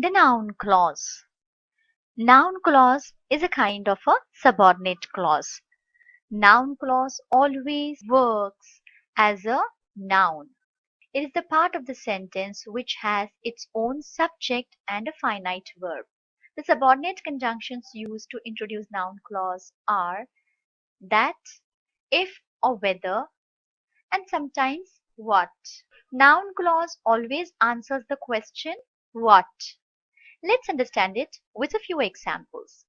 The noun clause. Noun clause is a kind of a subordinate clause. Noun clause always works as a noun. It is the part of the sentence which has its own subject and a finite verb. The subordinate conjunctions used to introduce noun clause are that, if or whether, and sometimes what. Noun clause always answers the question what. Let's understand it with a few examples.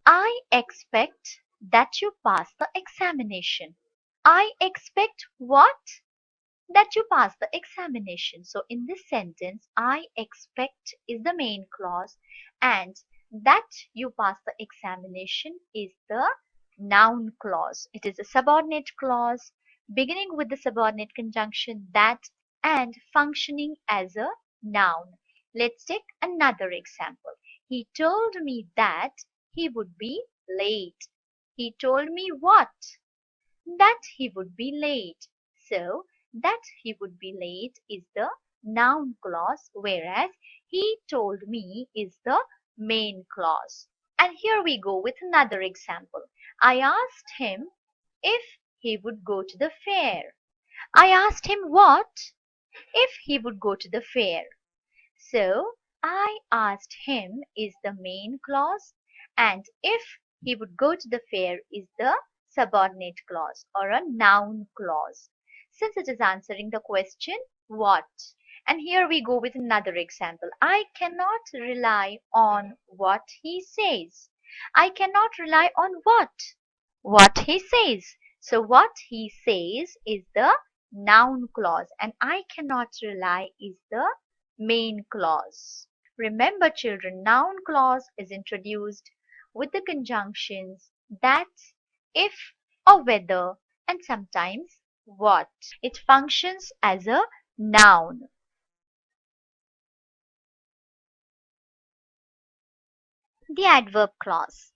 I expect that you pass the examination. I expect what? That you pass the examination. So in this sentence, I expect is the main clause and that you pass the examination is the noun clause. It is a subordinate clause beginning with the subordinate conjunction that and functioning as a noun. Let's take another example. He told me that he would be late. He told me what? That he would be late. So that he would be late is the noun clause, whereas he told me is the main clause. And here we go with another example. I asked him if he would go to the fair. I asked him what? If he would go to the fair. So I asked him is the main clause and if he would go to the fair is the subordinate clause or a noun clause, since it is answering the question what. And here we go with another example. I cannot rely on what he says. I cannot rely on what? What he says. So what he says is the noun clause and I cannot rely is the main clause. Remember children, noun clause is introduced with the conjunctions that, if or whether and sometimes what. It functions as a noun. The adverb clause.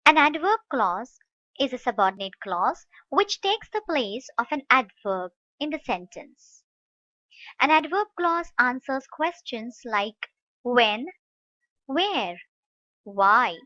An adverb clause is a subordinate clause which takes the place of an adverb in the sentence. An adverb clause answers questions like when, where, why,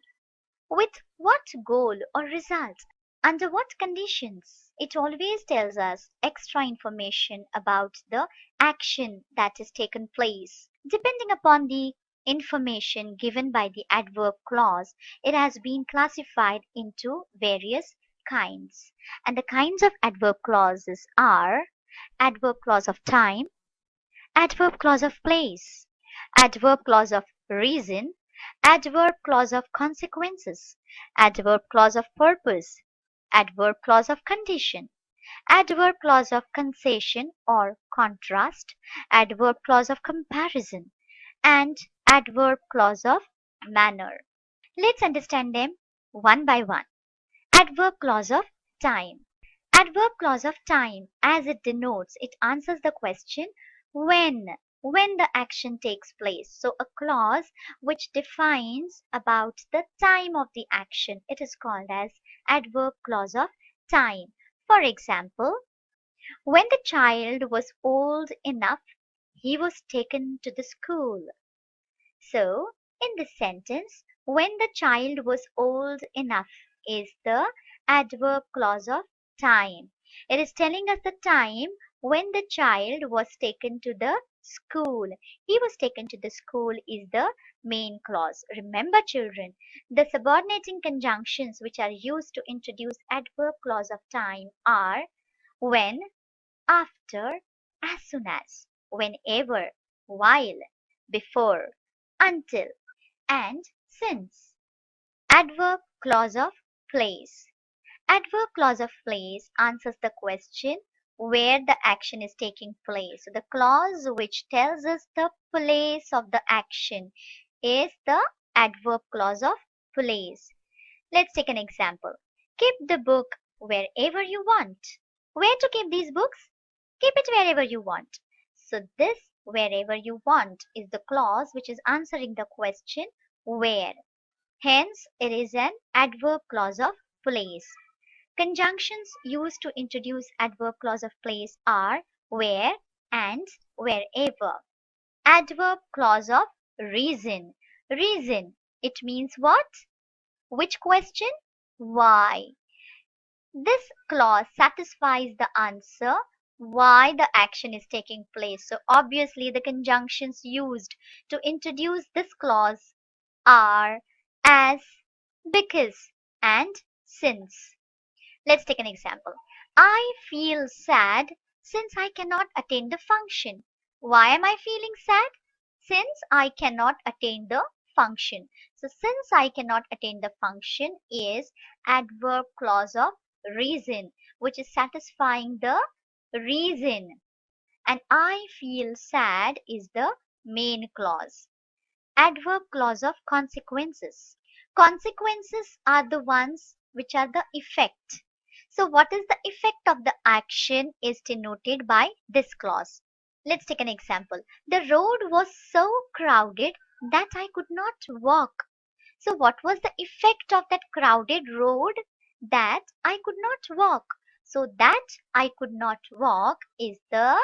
with what goal or result, under what conditions. It always tells us extra information about the action that is taken place. Depending upon the information given by the adverb clause, it has been classified into various kinds. And the kinds of adverb clauses are adverb clause of time, adverb clause of place, adverb clause of reason, adverb clause of consequences, adverb clause of purpose, adverb clause of condition, adverb clause of concession or contrast, adverb clause of comparison, and adverb clause of manner. Let's understand them one by one. Adverb clause of time. Adverb clause of time, as it denotes, it answers the question when the action takes place. So a clause which defines about the time of the action, it is called as adverb clause of time. For example, when the child was old enough, he was taken to the school. So in this sentence, when the child was old enough is the adverb clause of time. It is telling us the time when the child was taken to the school. He was taken to the school is the main clause. Remember children, the subordinating conjunctions which are used to introduce adverb clause of time are when, after, as soon as, whenever, while, before, until, and since. Adverb clause of place. Adverb clause of place answers the question where the action is taking place. So the clause which tells us the place of the action is the adverb clause of place. Let's take an example. Keep the book wherever you want. Where to keep these books? Keep it wherever you want. So this wherever you want is the clause which is answering the question where. Hence, it is an adverb clause of place. Conjunctions used to introduce adverb clause of place are where and wherever. Adverb clause of reason. Reason. It means what? Which question? Why. This clause satisfies the answer why the action is taking place. So obviously the conjunctions used to introduce this clause are as, because, and since. Let's take an example. I feel sad since I cannot attain the function. Why am I feeling sad? Since I cannot attain the function. So since I cannot attain the function is adverb clause of reason, which is satisfying the reason. And I feel sad is the main clause. Adverb clause of consequences. Consequences are the ones which are the effect. So what is the effect of the action is denoted by this clause. Let's take an example. The road was so crowded that I could not walk. So what was the effect of that crowded road? That I could not walk. So that I could not walk is the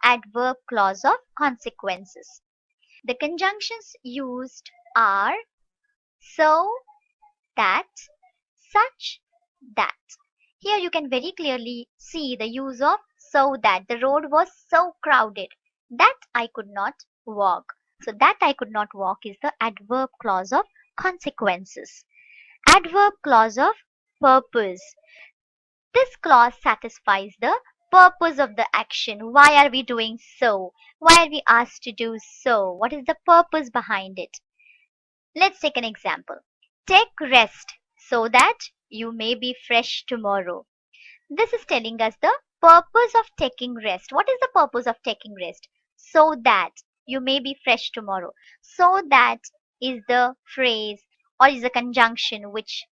adverb clause of consequences. The conjunctions used are so, that, such, that. Here you can very clearly see the use of so that. The road was so crowded that I could not walk. So that I could not walk is the adverb clause of consequences. Adverb clause of purpose. This clause satisfies the purpose of the action. Why are we doing so? Why are we asked to do so? What is the purpose behind it? Let's take an example. Take rest so that you may be fresh tomorrow. This is telling us the purpose of taking rest. What is the purpose of taking rest? So that you may be fresh tomorrow. So that is the phrase or is a conjunction which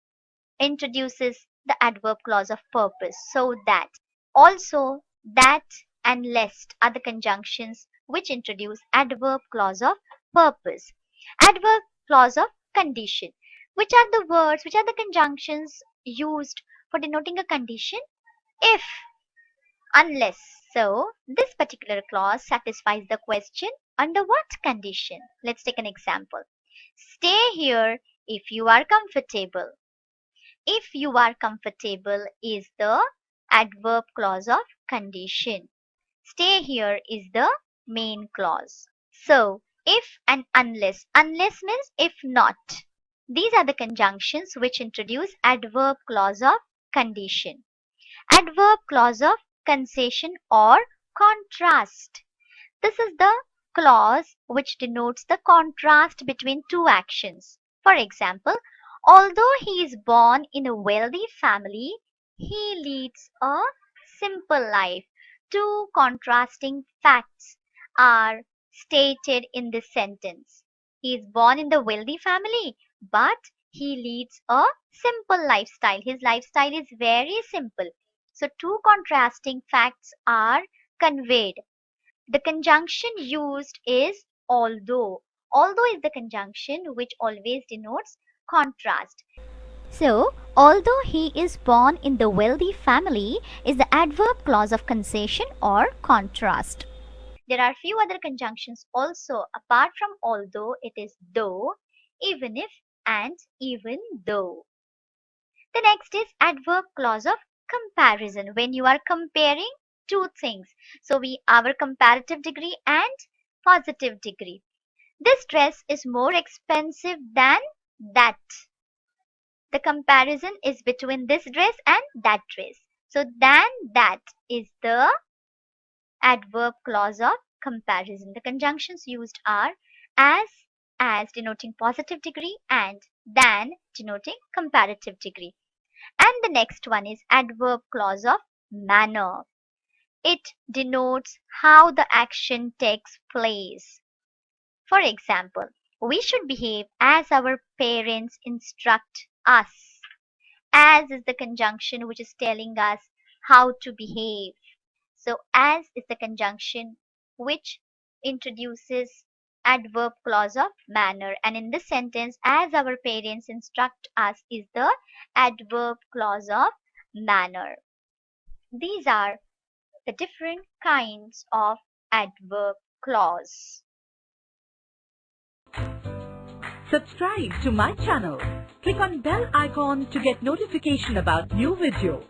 introduces the adverb clause of purpose. So that. Also, that and lest are the conjunctions which introduce adverb clause of purpose. Adverb clause of condition. Which are the words, which are the conjunctions used for denoting a condition? If, unless. So, this particular clause satisfies the question under what condition? Let's take an example. Stay here if you are comfortable. If you are comfortable is the adverb clause of condition. Stay here is the main clause. So, if and unless. Unless means if not. These are the conjunctions which introduce adverb clause of condition. Adverb clause of concession or contrast. This is the clause which denotes the contrast between two actions. For example, although he is born in a wealthy family, he leads a simple life. Two contrasting facts are stated in this sentence. He is born in the wealthy family, but he leads a simple lifestyle. His lifestyle is very simple. So, two contrasting facts are conveyed. The conjunction used is although. Although is the conjunction which always denotes contrast. So, although he is born in the wealthy family is the adverb clause of concession or contrast. There are few other conjunctions also apart from although. It is though, even if, and even though. The next is adverb clause of comparison. When you are comparing two things. So our comparative degree and positive degree. This dress is more expensive than that. The comparison is between this dress and that dress. So than that is the adverb clause of comparison. The conjunctions used are as denoting positive degree and than denoting comparative degree. And the next one is adverb clause of manner. It denotes how the action takes place. For example, we should behave as our parents instruct us. As is the conjunction which is telling us how to behave. So, as is the conjunction which introduces adverb clause of manner. And in this sentence, as our parents instruct us is the adverb clause of manner. These are the different kinds of adverb clause. Subscribe to my channel. Click on bell icon to get notification about new video.